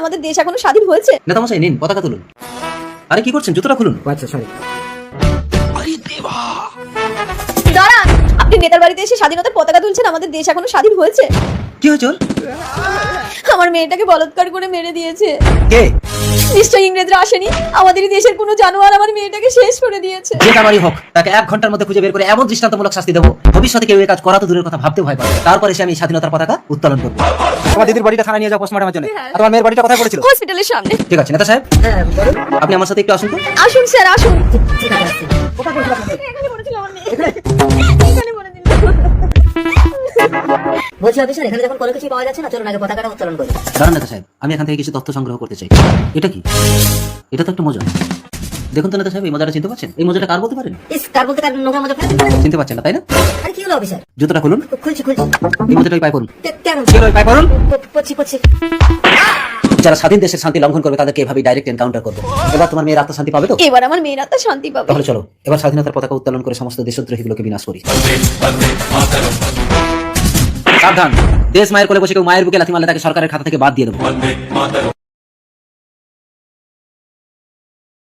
আমাদের দেশ এখনো স্বাধীন হয়েছে? নেতামশাই নিন পতাকা তুলুন। আরে কি করছেন, জুতোটা খুলুন। আচ্ছা সরি। দাঁড়ান, আপনি নেতার বাড়িতে এসে স্বাধীনতার পতাকা তুলছেন, আমাদের দেশ এখনো স্বাধীন হয়েছে? কি হয়েছে ওর? আমার মেয়েটাকে বলৎকার করে মেরে দিয়েছে। কে? নিশ্চয়ই ইংরেজরা আসেনি, আমাদেরই দেশের কোনো জানোয়ার আমার মেয়েটাকে শেষ করে দিয়েছে। যে কামারই হোক তাকে 1 ঘন্টার মধ্যে খুঁজে বের করে এমন দৃষ্টান্তমূলক শাস্তি দেবো, ভবিষ্যতে কেউ এই কাজ করা তো দূরের কথা, ভাবতে ভয় পাবে। তারপরে এসে আমি স্বাধীনতার পতাকা উত্তোলন করবো। তোমার দিদির বাড়িটা থানায় নিয়ে যাও পোস্টমর্টমের জন্য। আর তোমার মেয়ের বাড়িটা কোথায় পড়েছিল? হসপিটালের সামনে। ঠিক আছে নেতা সাহেব, হ্যাঁ বলুন। আপনি আমার সাথে একটু আসুন তো। আসুন স্যার, আসুন। ঠিক আছে আসছি। কোথায় পড়েছিল আপনাদের? এখানে পড়েছিল আমার মেয়ে। এখানে পড়ে দিল। বলছি অফিসার, এখানে যখন কোনো কিছু পাওয়া যাচ্ছে না, চলুন আগে পতাকাটা উত্তোলন করি। দাঁড়ান নেতা সাহেব, আমি এখান থেকে কিছু তথ্য সংগ্রহ করতে চাই। এটা কি? এটা তো একটা মোজা। দেখুন তো নেতা সাহেব, এই মোজাটা চিনতে পারছেন? এই মোজাটা কার বলতে পারেন? ইস, কার বলতে কার নোংরা মজা ফেলে দিলেন? চিনতে পারছেন না তাই না? আরে কি হলো অফিসার? জুতোটা খুলুন। খুলছি। এই মোজাটাই পায় করুন। কেন? কি হলো, এই পায় করুন। পড়ছি। যারা স্বাধীন দেশের শান্তি লঙ্ঘন করবে তাদেরকে এভাবে ডাইরেক্ট এনকাউন্টার করবো। এবার তোমার মেয়ের আত্মা শান্তি পাবে তো? এবার আমার মেয়ের আত্মা শান্তি পাবে। তাহলে চলো এবার স্বাধীনতার পতাকা উত্তোলন করে সমস্ত দেশদ্রোহীগুলোকে বিনাশ করি। সাবধান, দেশ মায়ের কোলে বসে কেউ মায়ের বুকে লাথি মারলে তাকে সরকারের খাতা থেকে বাদ দিয়ে দেবো।